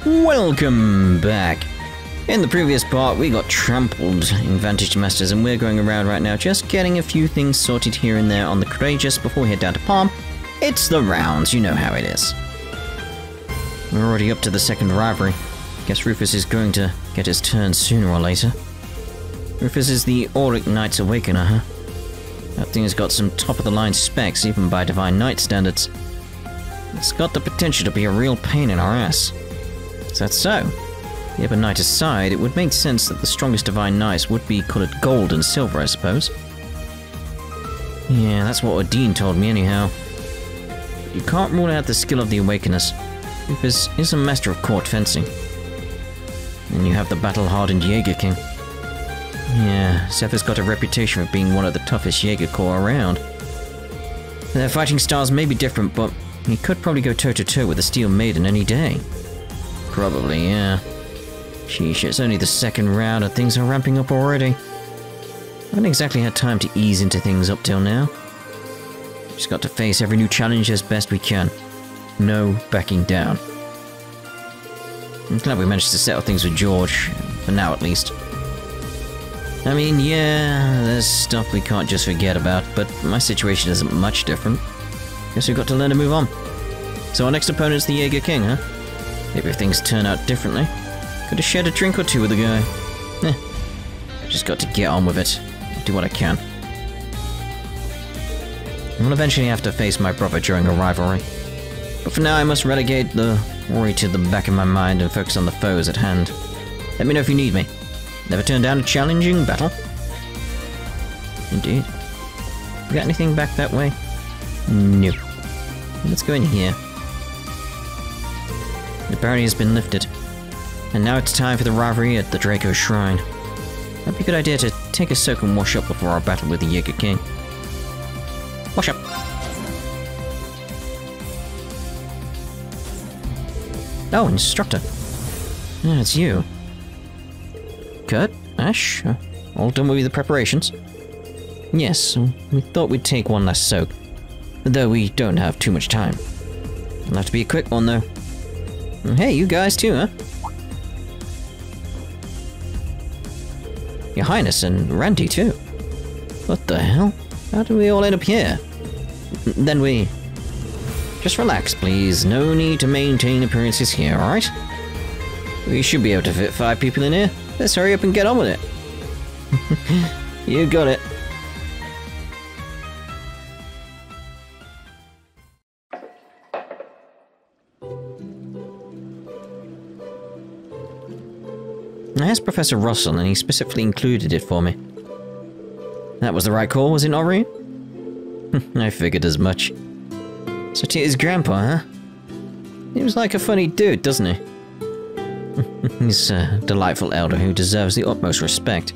Welcome back! In the previous part, we got trampled in Vantage Masters, and we're going around right now just getting a few things sorted here and there on the Courageous before we head down to Palm. It's the rounds, you know how it is. We're already up to the second rivalry. Guess Rufus is going to get his turn sooner or later. Rufus is the Auric Knight's Awakener, huh? That thing has got some top-of-the-line specs, even by Divine Knight standards. It's got the potential to be a real pain in our ass. Is that so? The Ebon Knight aside, it would make sense that the strongest Divine Knights would be coloured gold and silver, I suppose. Yeah, that's what Odin told me anyhow. You can't rule out the skill of the Awakeners. Rufus is a master of court fencing. And you have the battle-hardened Jaeger King. Yeah, Seth has got a reputation of being one of the toughest Jaeger Corps around. Their fighting styles may be different, but he could probably go toe-to-toe with the Steel Maiden any day. Probably, yeah. Sheesh, it's only the second round and things are ramping up already. I haven't exactly had time to ease into things up till now. Just got to face every new challenge as best we can. No backing down. I'm glad we managed to settle things with George, for now at least. I mean, yeah, there's stuff we can't just forget about, but my situation isn't much different. Guess we've got to learn to move on. So our next opponent's the Jaeger King, huh? Maybe if things turn out differently. Could have shared a drink or two with the guy. Just got to get on with it. Do what I can. I will eventually have to face my brother during a rivalry. But for now I must relegate the worry to the back of my mind and focus on the foes at hand. Let me know if you need me. Never turn down a challenging battle. Indeed. You got anything back that way? No. Let's go in here. The barrier has been lifted. And now it's time for the rivalry at the Draco Shrine. Might be a good idea to take a soak and wash up before our battle with the Jaeger King. Wash up! Oh, instructor. Yeah, it's you. Kurt? Ash? All done with the preparations? Yes, we thought we'd take one last soak. Though we don't have too much time. It'll have to be a quick one, though. Hey, you guys too, huh? Your Highness and Randy too. What the hell? How did we all end up here? Then we... Just relax, please. No need to maintain appearances here, alright? We should be able to fit 5 people in here. Let's hurry up and get on with it. You got it. I asked Professor Russell and he specifically included it for me. That was the right call, was it not, Rean? I figured as much. So Tita's grandpa, huh? Seems like a funny dude, doesn't he? He's a delightful elder who deserves the utmost respect.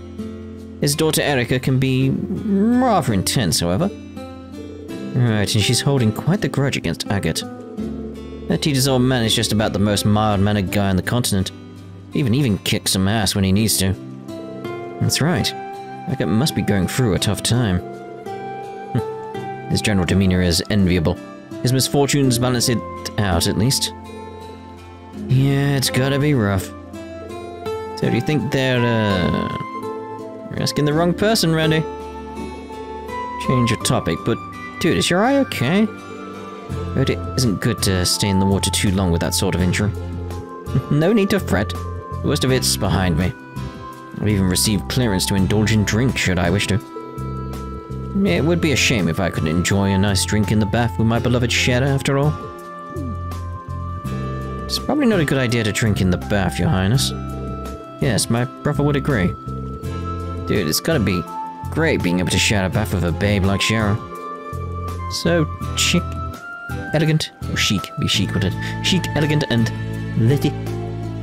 His daughter Erica can be rather intense, however. Right, and she's holding quite the grudge against Agate. That Tita's old man is just about the most mild-mannered guy on the continent. Even kicks some ass when he needs to. That's right. Agate must be going through a tough time. His general demeanor is enviable. His misfortunes balance it out, at least. Yeah, it's gotta be rough. So do you think they're, You're asking the wrong person, Randy. Change your topic, but... Dude, is your eye okay? Heard it isn't good to stay in the water too long with that sort of injury. No need to fret. The worst of it's behind me. I've even received clearance to indulge in drink, should I wish to. It would be a shame if I couldn't enjoy a nice drink in the bath with my beloved Shadow, after all. It's probably not a good idea to drink in the bath, Your Highness. Yes, my brother would agree. Dude, it's gotta be great being able to shadow bath with a babe like Cheryl. So chic, elegant, or chic, be chic with it. Chic, elegant, and litty.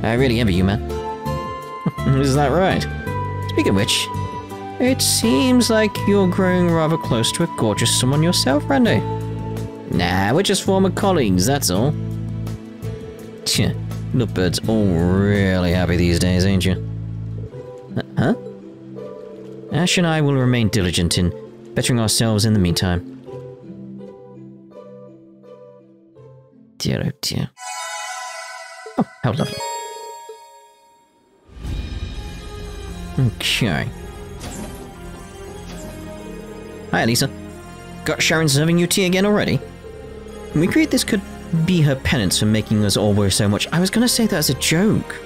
I really envy you, man. Is that right? Speaking of which, it seems like you're growing rather close to a gorgeous someone yourself, Randy. Nah, we're just former colleagues, that's all. Tch, Lookbird's all really happy these days, ain't you? Huh? Ash and I will remain diligent in bettering ourselves in the meantime. Dear, oh dear. Oh, how lovely. Okay. Hi, Elisa. Got Sharon serving you tea again already? We agreed this could be her penance for making us all worry so much. I was gonna say that as a joke.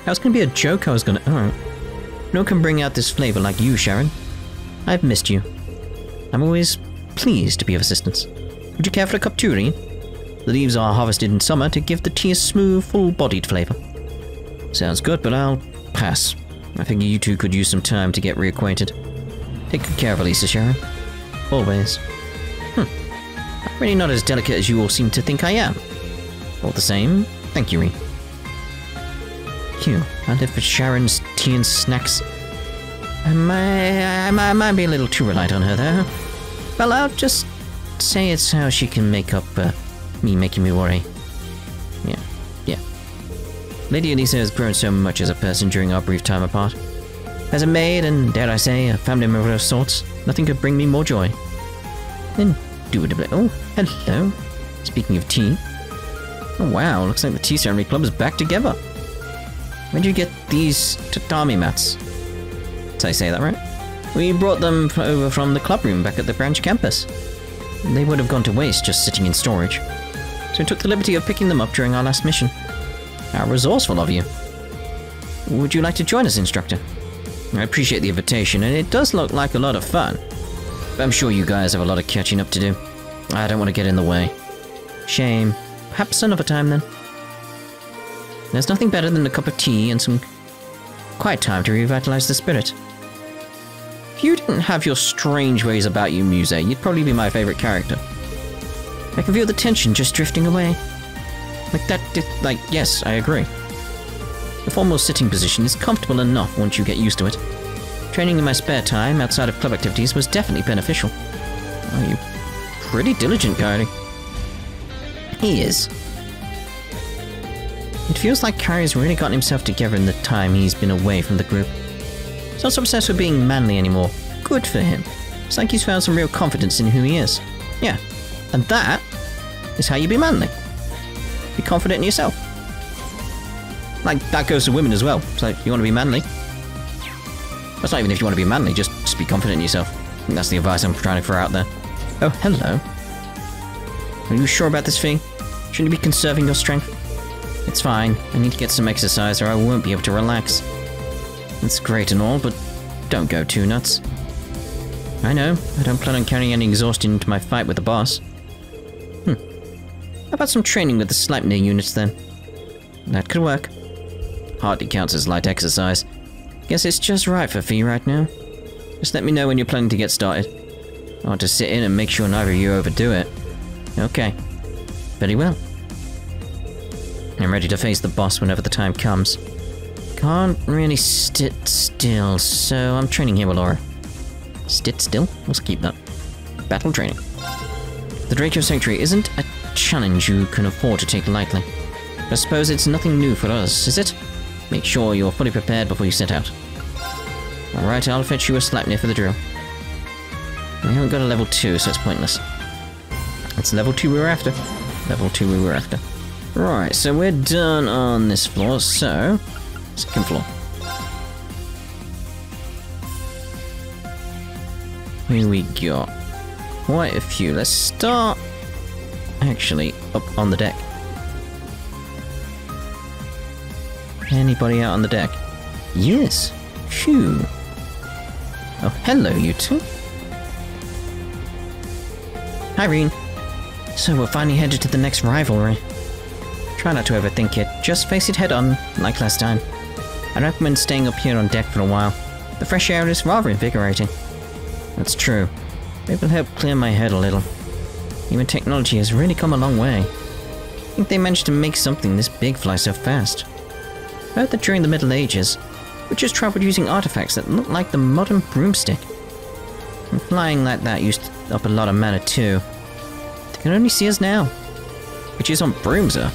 That was gonna be a joke. Alright. No one can bring out this flavor like you, Sharon. I've missed you. I'm always pleased to be of assistance. Would you care for a cup too, Rean? The leaves are harvested in summer to give the tea a smooth, full-bodied flavor. Sounds good, but I'll pass. I figure you two could use some time to get reacquainted. Take good care of Elisa, Sharon. Always. I'm really not as delicate as you all seem to think I am. All the same, thank you, Rean. Q, I live for Sharon's tea and snacks. I might be a little too reliant on her there. Well, I'll just say it's how she can make up me making me worry. Yeah. Lady Elisa has grown so much as a person during our brief time apart. As a maid, and dare I say, a family member of sorts, nothing could bring me more joy. Indubitably. Oh, hello. Speaking of tea. Oh wow, looks like the tea ceremony club is back together. Where'd you get these tatami mats? Did I say that right? We brought them over from the club room back at the branch campus. They would have gone to waste just sitting in storage. So we took the liberty of picking them up during our last mission. How resourceful of you. Would you like to join us, instructor? I appreciate the invitation, and it does look like a lot of fun. But I'm sure you guys have a lot of catching up to do. I don't want to get in the way. Shame. Perhaps another time, then. There's nothing better than a cup of tea and some quiet time to revitalize the spirit. If you didn't have your strange ways about you, Muse, you'd probably be my favorite character. I can feel the tension just drifting away. Yes, I agree. The formal sitting position is comfortable enough once you get used to it. Training in my spare time, outside of club activities, was definitely beneficial. Oh, you're pretty diligent, Kyrie. He is. It feels like Kyrie's really gotten himself together in the time he's been away from the group. He's not so obsessed with being manly anymore. Good for him. It's like he's found some real confidence in who he is. Yeah, and that is how you be manly. Be confident in yourself. Like, that goes to women as well. So, you want to be manly? That's not even if you want to be manly, just be confident in yourself. I think that's the advice I'm trying to throw out there. Oh, hello. Are you sure about this, Fee? Shouldn't you be conserving your strength? It's fine. I need to get some exercise or I won't be able to relax. It's great and all, but don't go too nuts. I know. I don't plan on carrying any exhaustion into my fight with the boss. How about some training with the Sleipnir units, then? That could work. Hardly counts as light exercise. Guess it's just right for Fee right now. Just let me know when you're planning to get started. I want to sit in and make sure neither of you overdo it. Okay. Very well. I'm ready to face the boss whenever the time comes. Can't really sit still, so I'm training here with Laura. Sit still? Let's keep that. Battle training. The Draco Sanctuary isn't a challenge you can afford to take lightly. I suppose it's nothing new for us, is it? Make sure you're fully prepared before you set out. Alright, I'll fetch you a Sleipnir for the drill. We haven't got a level 2, so it's pointless. It's level 2 we were after. Level 2 we were after. Right, so we're done on this floor, so... second floor. Here we go. Quite a few. Let's start... actually, up on the deck. Anybody out on the deck? Yes. Phew. Oh, hello, you two. Hi, Rean. So we're finally headed to the next rivalry. Try not to overthink it. Just face it head on, like last time. I recommend staying up here on deck for a while. The fresh air is rather invigorating. That's true. It will help clear my head a little. Human technology has really come a long way. I think they managed to make something this big fly so fast. I heard that during the Middle Ages, witches traveled using artifacts that looked like the modern broomstick. And flying like that used up a lot of mana too. They can only see us now. Witches on brooms, huh?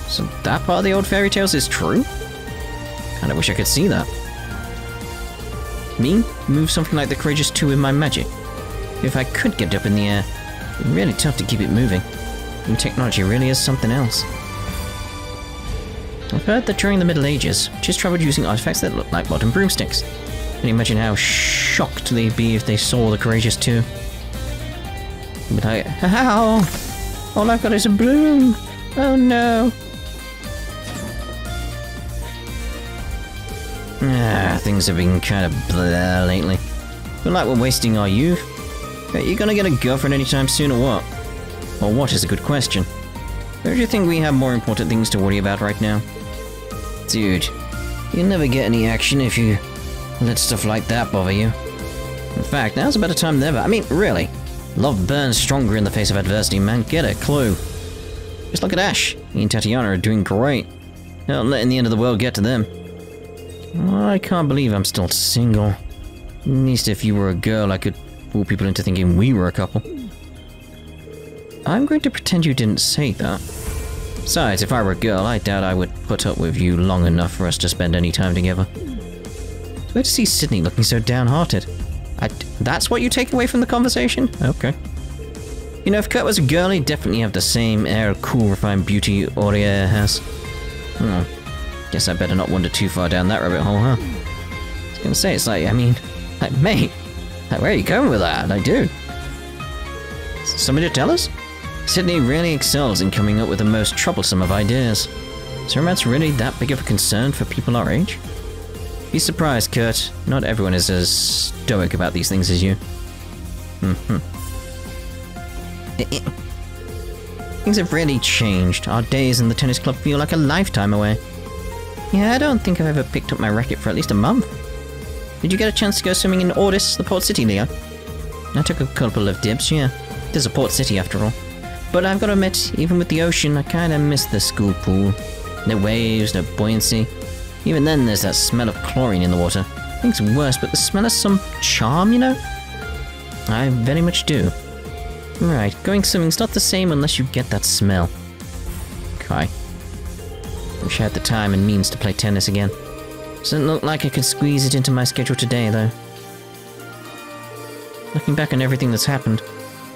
So that part of the old fairy tales is true? Kinda wish I could see that. Me? Move something like the Courageous 2 with my magic. If I could get it up in the air, it'd be really tough to keep it moving. And technology really is something else. I've heard that during the Middle Ages, witches traveled using artifacts that look like modern broomsticks. Can you imagine how shocked they'd be if they saw the courageous too? They'd be like, how? All I've got is a broom. Oh no. Things have been kind of blah lately. Feel like we're wasting our youth. Are you gonna get a girlfriend anytime soon or what? Or what is a good question. Don't you think we have more important things to worry about right now? Dude, you'll never get any action if you let stuff like that bother you. In fact, now's a better time than ever. I mean, really. Love burns stronger in the face of adversity, man. Get a clue. Just look at Ash. He and Tatiana are doing great. Not letting the end of the world get to them. I can't believe I'm still single. At least if you were a girl, I could fool people into thinking we were a couple. I'm going to pretend you didn't say that. Besides, if I were a girl, I doubt I would put up with you long enough for us to spend any time together. It's weird to see Sydney looking so downhearted. That's what you take away from the conversation? Okay. You know, if Kurt was a girl, he'd definitely have the same air of cool, refined beauty Aurea has. Guess I better not wander too far down that rabbit hole, huh? I was gonna say, it's like, I mean, like, mate, like, where are you going with that? Like, dude. Somebody to tell us? Sydney really excels in coming up with the most troublesome of ideas. Is romance really that big of a concern for people our age? Be surprised, Kurt. Not everyone is as stoic about these things as you. Things have really changed. Our days in the tennis club feel like a lifetime away. Yeah, I don't think I've ever picked up my racket for at least a month. Did you get a chance to go swimming in Ordis, the port city, Leo? I took a couple of dips, yeah. It is a port city after all. But I've got to admit, even with the ocean, I kinda miss the school pool. No waves, no buoyancy. Even then, there's that smell of chlorine in the water. I think it's worse, but the smell has some charm, you know? I very much do. Right, going swimming's not the same unless you get that smell. Okay. Wish I had the time and means to play tennis again. Doesn't look like I could squeeze it into my schedule today, though. Looking back on everything that's happened,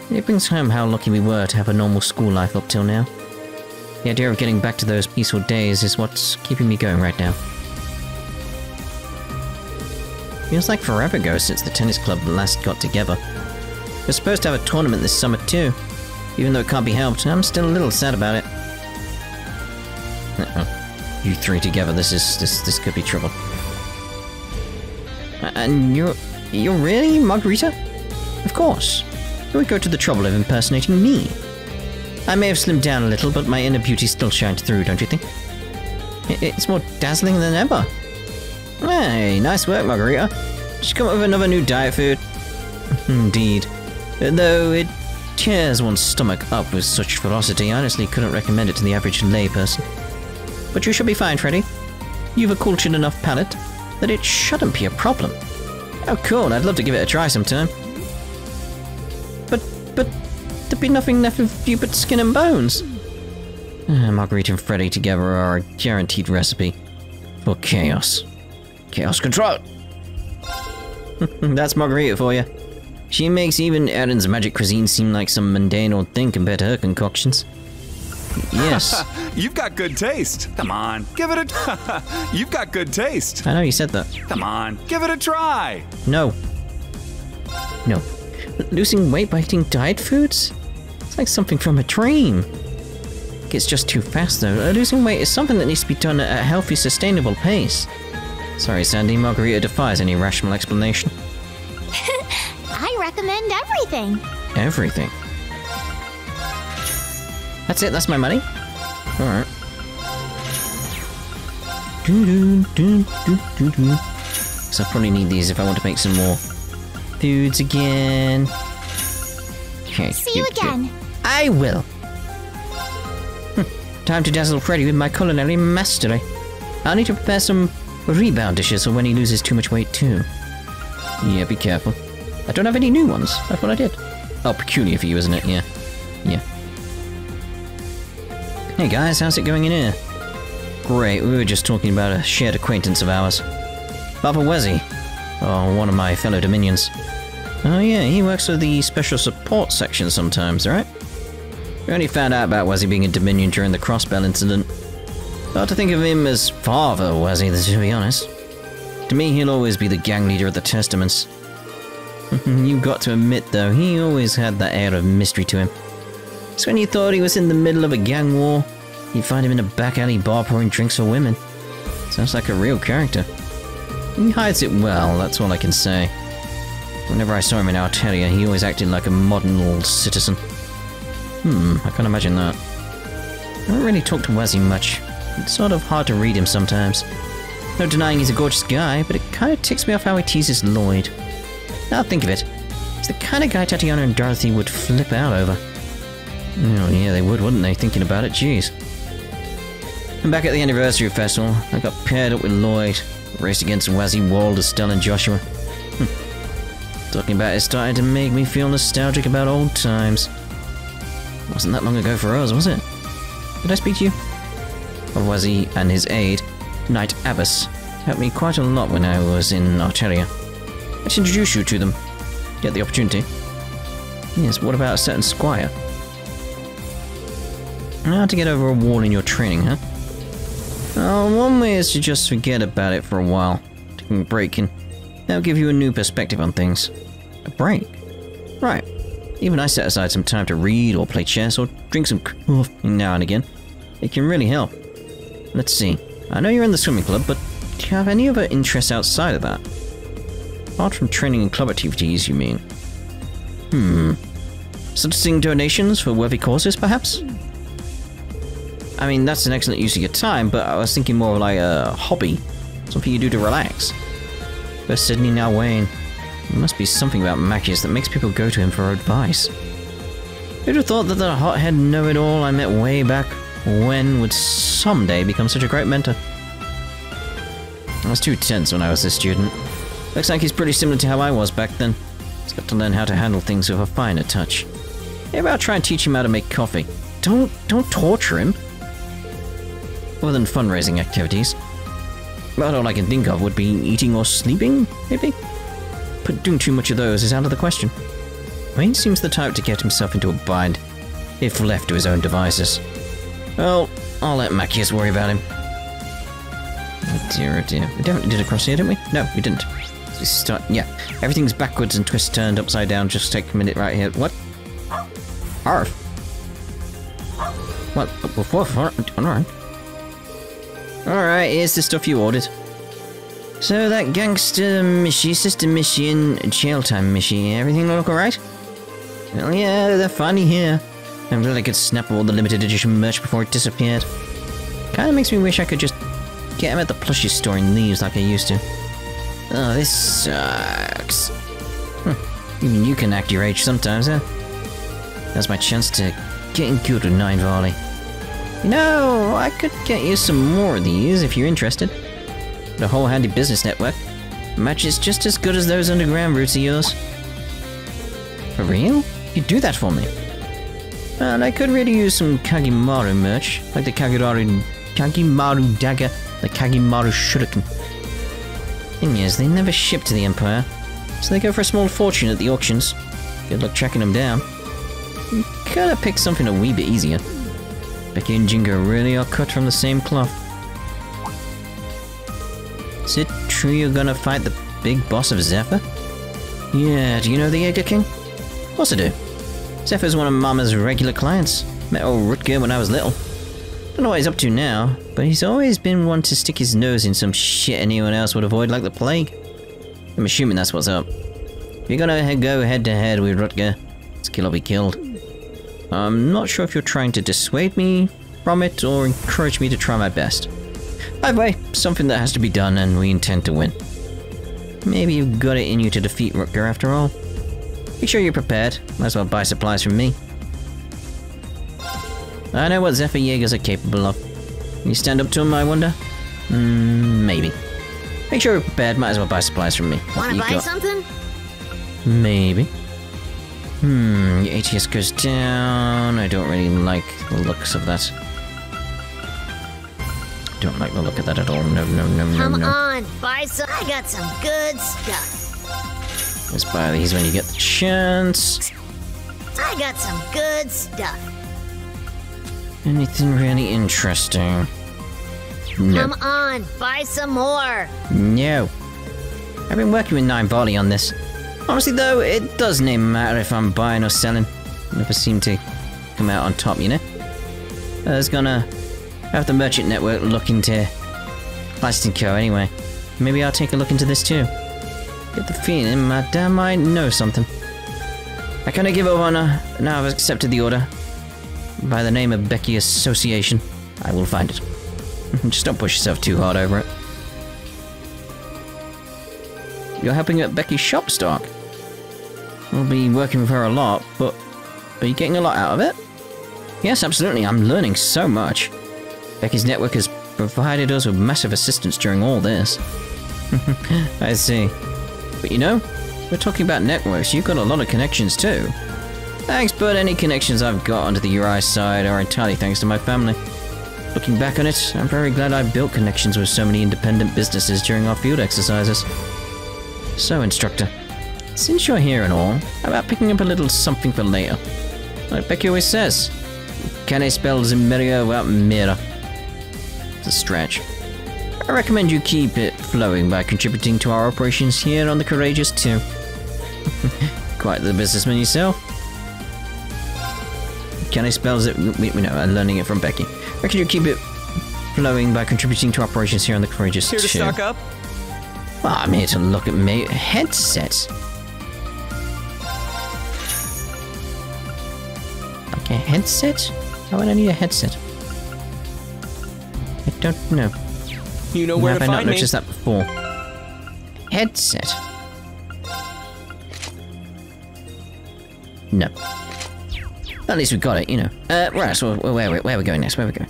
it brings home how lucky we were to have a normal school life up till now. The idea of getting back to those peaceful days is what's keeping me going right now. Feels like forever ago since the tennis club last got together. We're supposed to have a tournament this summer too. Even though it can't be helped, I'm still a little sad about it. You three together, this could be trouble. And you're really Margarita? Of course. You would go to the trouble of impersonating me. I may have slimmed down a little, but my inner beauty still shines through, don't you think? It's more dazzling than ever. Hey, nice work, Margarita. Just come up with another new diet food. Indeed. Though it tears one's stomach up with such ferocity, I honestly couldn't recommend it to the average layperson. But you should be fine, Freddy. You've a cultured enough palate that it shouldn't be a problem. Oh, cool. I'd love to give it a try sometime. But there'd be nothing left of you but skin and bones. Marguerite and Freddy together are a guaranteed recipe for chaos. Chaos control! That's Margarita for you. She makes even Aaron's magic cuisine seem like some mundane old thing compared to her concoctions. Yes. You've got good taste. Come on, give it a... You've got good taste. I know you said that. Come on, give it a try. No. No. Losing weight by eating diet foods? It's like something from a dream. It's just too fast though. Losing weight is something that needs to be done at a healthy, sustainable pace. Sorry, Sandy, Margarita defies any rational explanation. I recommend everything. Everything? That's it, that's my money? Alright. So I'll probably need these if I want to make some more foods again. Okay. See you again. I will. Time to dazzle Freddy with my culinary mastery. I'll need to prepare some rebound dishes for when he loses too much weight too. Yeah, be careful. I don't have any new ones. I thought I did. Oh, peculiar for you, isn't it? Yeah. Yeah. Hey guys, how's it going in here? Great, we were just talking about a shared acquaintance of ours. Papa Wezzy. Oh, one of my fellow Dominions. Oh yeah, he works with the special support section sometimes, right? We only found out about Wezzy being a Dominion during the Crossbell incident. Hard to think of him as father, was he, to be honest. To me, he'll always be the gang leader of the Testaments. You've got to admit, though, he always had that air of mystery to him. So when you thought he was in the middle of a gang war, you'd find him in a back alley bar pouring drinks for women. Sounds like a real character. He hides it well, that's all I can say. Whenever I saw him in Alteria, he always acted like a modern old citizen. I can't imagine that. I don't really talk to Wazzy much. It's sort of hard to read him sometimes. No denying he's a gorgeous guy, but it kind of ticks me off how he teases Lloyd. Now think of it. He's the kind of guy Tatiana and Dorothy would flip out over. Oh yeah, they would, wouldn't they, thinking about it? Jeez. And back at the anniversary festival, I got paired up with Lloyd. Raced against Wazzy, Wald, Estelle and Joshua. Talking about it started to make me feel nostalgic about old times. Wasn't that long ago for us, was it? Did I speak to you? Well, Wazzy and his aide, Knight Abbas, helped me quite a lot when I was in Alteria. Let's introduce you to them. Get the opportunity. Yes, what about a certain squire? How to get over a wall in your training, huh? Well, one way is to just forget about it for a while. Taking a break, and that'll give you a new perspective on things. A break? Right. Even I set aside some time to read or play chess or drink some coffee now and again. It can really help. Let's see. I know you're in the swimming club, but do you have any other interests outside of that? Apart from training and club activities, you mean? Soliciting donations for worthy causes, perhaps? I mean, that's an excellent use of your time, but I was thinking more of like a hobby. Something you do to relax. First Sydney, now Wayne. There must be something about Macius that makes people go to him for advice. Who'd have thought that the hothead know-it-all I met way back when would someday become such a great mentor? I was too tense when I was a student. Looks like he's pretty similar to how I was back then. He's got to learn how to handle things with a finer touch. Maybe I'll try and teach him how to make coffee. Don't torture him. Other than fundraising activities. About all I can think of would be eating or sleeping, maybe? But doing too much of those is out of the question. Wayne seems the type to get himself into a bind, if left to his own devices. Well, I'll let Macius worry about him. Oh dear, oh dear. We definitely did it across here, didn't we? No, we didn't. Yeah, everything's backwards and twist turned upside down. Just take a minute right here. What? Arf. What? Alright. Alright, here's the stuff you ordered. So that gangster Mishy, Sister Mishy, and jail time Mishy, everything look alright? Well, yeah, they're finally here. I'm glad I could snap all the limited edition merch before it disappeared. Kinda makes me wish I could just get them at the plushie store in Leaves like I used to. Oh, this sucks. Even you can act your age sometimes, huh? That's my chance to get in good with Nine Volley. You know, I could get you some more of these if you're interested. The whole handy business network. Matches just as good as those underground routes of yours. For real? You'd do that for me? And I could really use some Kagimaru merch, like the Kagimaru dagger, the Kagimaru shuriken. Thing is, they never ship to the Empire, so they go for a small fortune at the auctions. Good luck tracking them down. You could have picked something a wee bit easier. Becky and Jingo really are cut from the same cloth. Is it true you're gonna fight the big boss of Zephyr? Yeah, do you know the Jaeger King? Of course I do. Zephyr's one of Mama's regular clients. Met old Rutger when I was little. Don't know what he's up to now, but he's always been one to stick his nose in some shit anyone else would avoid like the plague. I'm assuming that's what's up. If you're gonna go head to head with Rutger, it's kill or be killed. I'm not sure if you're trying to dissuade me from it or encourage me to try my best. Either way, something that has to be done and we intend to win. Maybe you've got it in you to defeat Rutger after all. Be sure you're prepared. Might as well buy supplies from me. I know what Zephyr Jaegers are capable of. Can you stand up to them, I wonder? Maybe. Make sure you're prepared. Might as well buy supplies from me. Wanna buy something? Maybe. Your ATS goes down. I don't really like the looks of that. Don't like the look of that at all. No. Come on, buy some. I got some good stuff. Let's buy these when you get the chance. I got some good stuff. Anything really interesting? No. Come on, buy some more. No. I've been working with 9 Volley on this. Honestly though, it doesn't even matter if I'm buying or selling. Never seem to come out on top, you know? I was gonna have the merchant network look into Class & Co. anyway. Maybe I'll take a look into this too. Get the feeling Madame might know something. I kinda give up on her. Now I've accepted the order. By the name of Becky Association, I will find it. Just don't push yourself too hard over it. You're helping at Becky's shop stock. We'll be working with her a lot, but are you getting a lot out of it? Yes, absolutely. I'm learning so much. Becky's network has provided us with massive assistance during all this. I see. But you know, we're talking about networks. You've got a lot of connections too. Thanks, but any connections I've got onto the Uri side are entirely thanks to my family. Looking back on it, I'm very glad I built connections with so many independent businesses during our field exercises. So, instructor, since you're here and all, how about picking up a little something for later? Like Becky always says, can I spell Zemuria without Mira? It's a stretch. I recommend you keep it flowing by contributing to our operations here on the Courageous too. Quite the businessman yourself. Can I spell it? We know, I'm learning it from Becky. Reckon you keep it flowing by contributing to operations here on the Courageous Here to too. stock up? Well, I'm here to look at me headsets. Like a headset? Why would I need a headset? I don't know. You know where Have to I not find me. noticed that before? Headset. No. At least we got it, you know. Right, so where are we going next? Where are we going?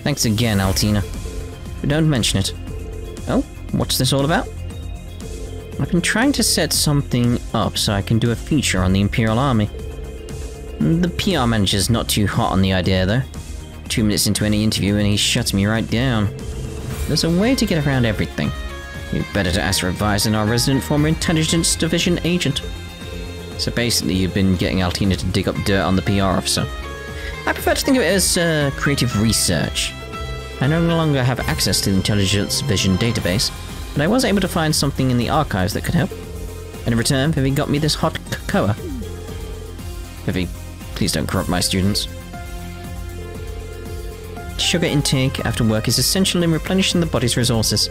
Thanks again, Altina. But don't mention it. Oh, what's this all about? I've been trying to set something up so I can do a feature on the Imperial Army. The PR manager's not too hot on the idea, though. 2 minutes into any interview and he shuts me right down. There's a way to get around everything. You'd better to ask for advice than our resident former intelligence division agent. So basically, you've been getting Altina to dig up dirt on the PR officer. I prefer to think of it as creative research. I no longer have access to the intelligence division database, but I was able to find something in the archives that could help. And in return, Vivi got me this hot cocoa. Vivi, please don't corrupt my students. Sugar intake after work is essential in replenishing the body's resources.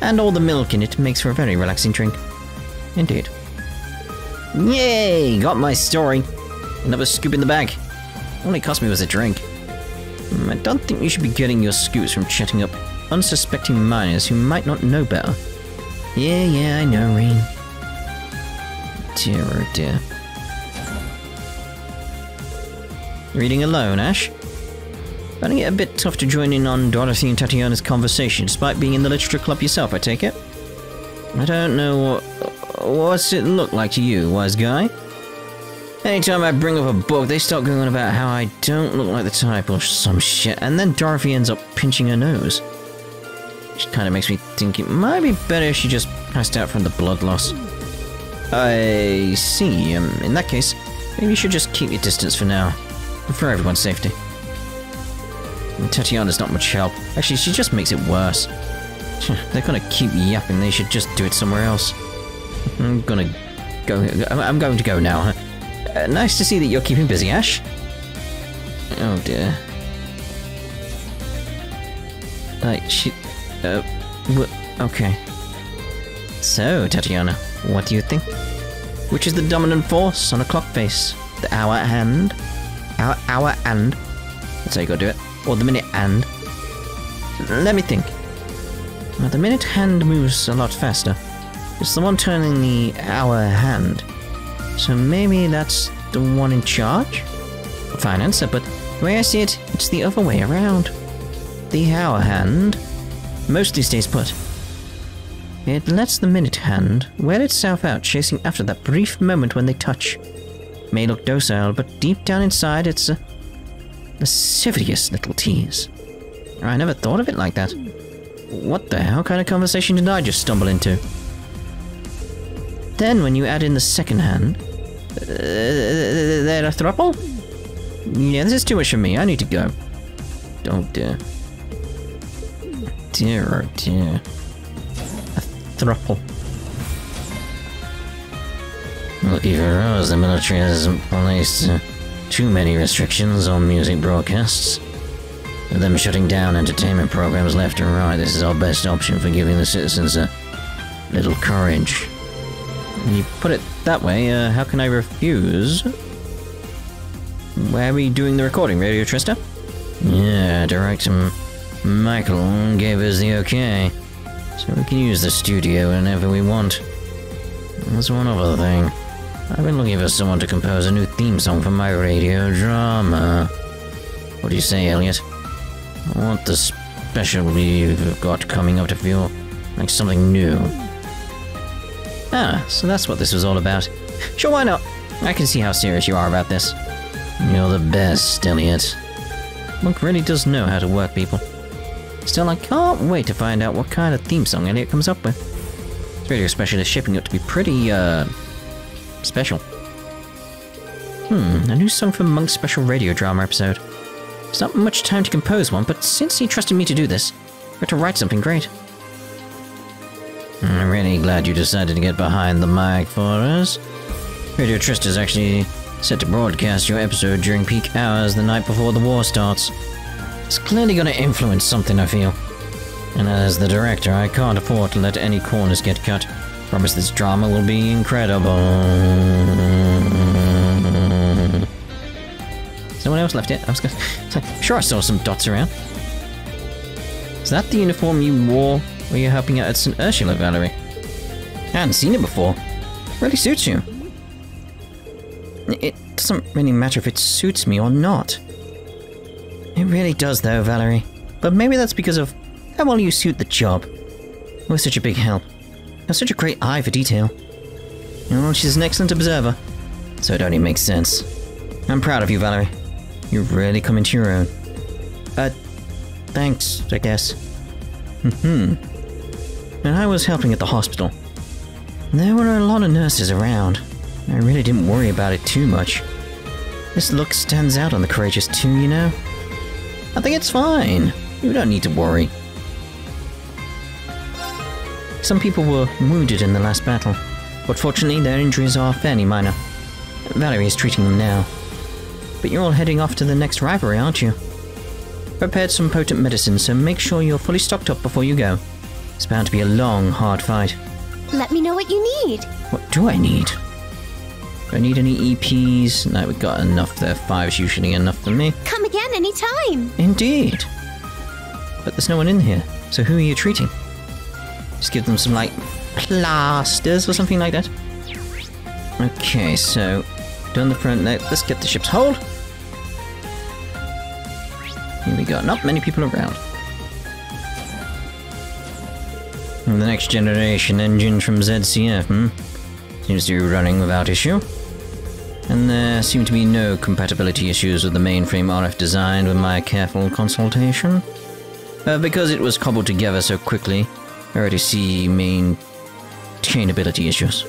And all the milk in it makes for a very relaxing drink. Indeed. Yay! Got my story. Another scoop in the bag. All it cost me was a drink. I don't think you should be getting your scoops from chatting up unsuspecting minors who might not know better. Yeah, I know, Rean. Dear, oh dear. Reading alone, Ash? Finding it a bit tough to join in on Dorothy and Tatiana's conversation, despite being in the literature club yourself, I take it? I don't know what's it look like to you, wise guy? Anytime I bring up a book, they start going on about how I don't look like the type or some shit, and then Dorothy ends up pinching her nose. Which kind of makes me think it might be better if she just passed out from the blood loss. I see, in that case, maybe you should just keep your distance for now. For everyone's safety. And Tatiana's not much help. Actually, she just makes it worse. They're gonna keep yapping, they should just do it somewhere else. I'm going to go now. Nice to see that you're keeping busy, Ash. Oh dear. Okay. So, Tatiana, what do you think? Which is the dominant force on a clock face? The hour hand? Hour and? That's how you gotta do it. Or the minute and? Let me think. Now, the minute hand moves a lot faster. It's the one turning the hour hand. So maybe that's the one in charge? Fine answer, but the way I see it, it's the other way around. The hour hand mostly stays put. It lets the minute hand wear itself out, chasing after that brief moment when they touch. May look docile, but deep down inside it's a lascivious little tease. I never thought of it like that. What the hell kind of conversation did I just stumble into? Then when you add in the second hand... they're a throuple? Yeah, this is too much for me. I need to go. Oh dear. Dear, oh dear. A thruple. Lucky for us, the military hasn't placed too many restrictions on music broadcasts. With them shutting down entertainment programs left and right, this is our best option for giving the citizens a little courage. When you put it that way, how can I refuse? Where are we doing the recording, Radio Trista? Yeah, Director Michael gave us the okay, so we can use the studio whenever we want. There's one other thing. I've been looking for someone to compose a new theme song for my radio drama. What do you say, Elliot? I want the special we've got coming up to feel like something new. Ah, so that's what this was all about. Sure, why not? I can see how serious you are about this. You're the best, Elliot. Monk really does know how to work people. Still, I can't wait to find out what kind of theme song Elliot comes up with. This radio special is shaping up to be pretty, special. A new song for Monk's special radio drama episode. It's not much time to compose one, but since he trusted me to do this, I got to write something great. I'm really glad you decided to get behind the mic for us. Radio Trista is actually set to broadcast your episode during peak hours the night before the war starts. It's clearly going to influence something, I feel. And as the director, I can't afford to let any corners get cut. Promise this drama will be incredible. Someone else left it? I was gonna say, sure I saw some dots around. Is that the uniform you wore when you were helping out at St. Ursula, Valerie? I hadn't seen it before. It really suits you. It doesn't really matter if it suits me or not. It really does though, Valerie. But maybe that's because of how well you suit the job. You were such a big help. You have such a great eye for detail. Well, she's an excellent observer, so it only makes sense. I'm proud of you, Valerie. You've really come into your own. Thanks, I guess. When I was helping at the hospital, there were a lot of nurses around. I really didn't worry about it too much. This look stands out on the courageous too, you know? I think it's fine. You don't need to worry. Some people were wounded in the last battle, but fortunately their injuries are fairly minor. Valerie is treating them now. But you're all heading off to the next rivalry, aren't you? Prepared some potent medicine, so make sure you're fully stocked up before you go. It's bound to be a long, hard fight. Let me know what you need. What do I need? Do I need any EPs? No, we've got enough there. 5's usually enough for me. Come again anytime. Indeed. But there's no one in here, so who are you treating? Just give them some, like, plasters or something like that? Okay, so down the front now, let's get the ship's hold. Here we go, not many people around. And the next generation engine from ZCF, Seems to be running without issue. And there seem to be no compatibility issues with the mainframe RF design with my careful consultation. Because it was cobbled together so quickly, I already see maintainability issues.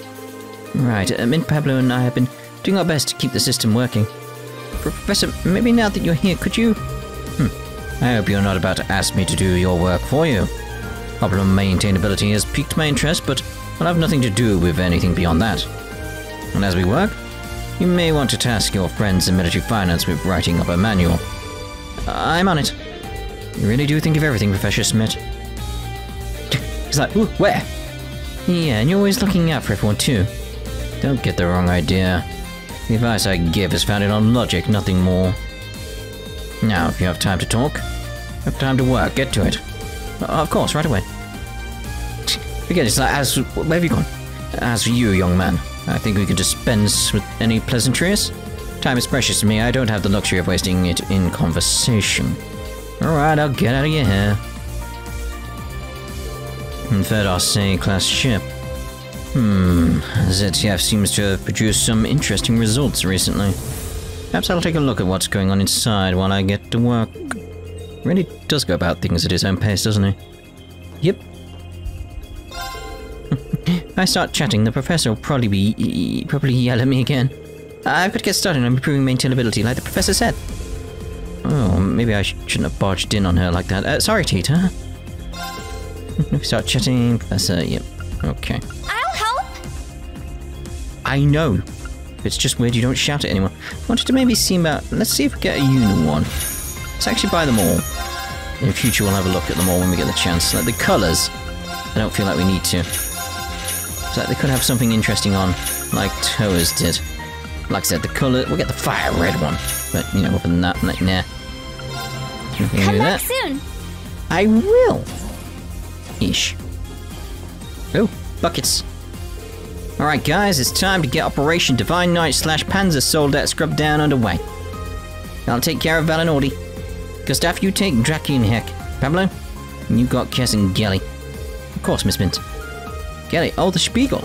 Right, Mint Pablo and I have been doing our best to keep the system working. Professor, maybe now that you're here, could you... I hope you're not about to ask me to do your work for you. Problem maintainability has piqued my interest, but will have nothing to do with anything beyond that. And as we work, you may want to task your friends in military finance with writing up a manual. I'm on it. You really do think of everything, Professor Smith. He's like, ooh, where? Yeah, and you're always looking out for everyone too. Don't get the wrong idea. The advice I give is founded on logic, nothing more. Now, if you have time to talk, have time to work, get to it. Of course, right away. Forget it, where have you gone? As for you, young man, I think we can dispense with any pleasantries. Time is precious to me, I don't have the luxury of wasting it in conversation. Alright, I'll get out of your hair. Third Arce class ship. ZTF seems to have produced some interesting results recently. Perhaps I'll take a look at what's going on inside while I get to work. Really does go about things at his own pace, doesn't he? Yep. If I start chatting, the professor will probably yell at me again. I've got to get started on improving maintainability, like the professor said. Oh, maybe I shouldn't have barged in on her like that. Sorry, Tita. If we start chatting, Professor, yep, okay. I'll help. I know. It's just weird you don't shout at anyone. I wanted to maybe see about... Let's see if we get a uni one. Let's actually buy them all. In future, we'll have a look at them all when we get the chance. Like the colours, I don't feel like we need to. It's like they could have something interesting on, like Toa's did. Like I said, the colour... We'll get the fire red one. But, you know, other than that, like, nah. Come back soon. I will. Ish. Oh, buckets. Alright guys, it's time to get Operation Divine Knight / Panzer Soldat scrubbed down underway. I'll take care of Valinordi. Gustav, you take Draki and Heck. Pablo, you got Kess and Gelly. Of course, Miss Mint. Gelly, oh, the Spiegel.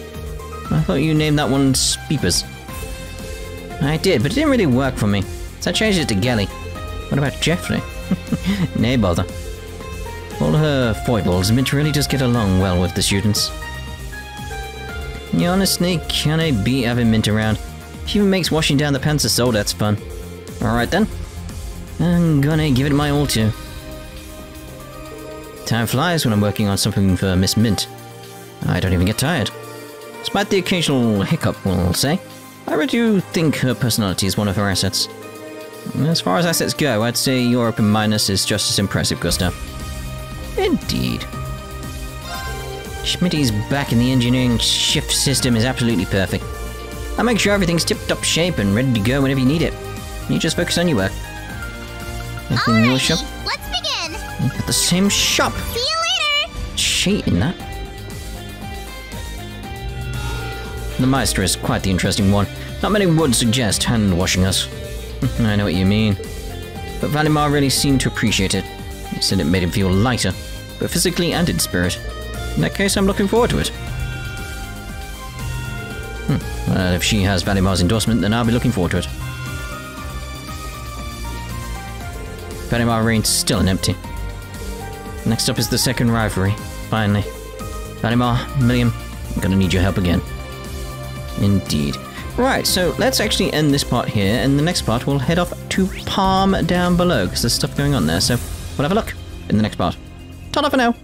I thought you named that one Speepers. I did, but it didn't really work for me, so I changed it to Gelly. What about Jeffrey? Nay bother. All her foibles, Mint really does get along well with the students. Yeah, honestly, can I beat having Mint around? She even makes washing down the Panzer Soldats fun. Alright then. I'm gonna give it my all too. Time flies when I'm working on something for Miss Mint. I don't even get tired. Despite the occasional hiccup, we'll say, I really do think her personality is one of her assets. As far as assets go, I'd say your open mindedness is just as impressive, Gustav. Indeed. Schmitty's back in the engineering shift system is absolutely perfect. I'll make sure everything's tip-top shape and ready to go whenever you need it. You just focus on your work. Anything in your shop? Let's begin. At the same shop. See you later. Cheating that. The Meister is quite the interesting one. Not many would suggest hand-washing us. I know what you mean. But Valimar really seemed to appreciate it. He said it made him feel lighter, both physically and in spirit. In that case, I'm looking forward to it. Well, if she has Valimar's endorsement, then I'll be looking forward to it. Valimar reigns still and empty. Next up is the second rivalry, finally. Valimar, Milliam, I'm gonna need your help again. Indeed. Right, so let's actually end this part here, and the next part we'll head off to Palm down below, because there's stuff going on there, so we'll have a look in the next part. Ta-da for now!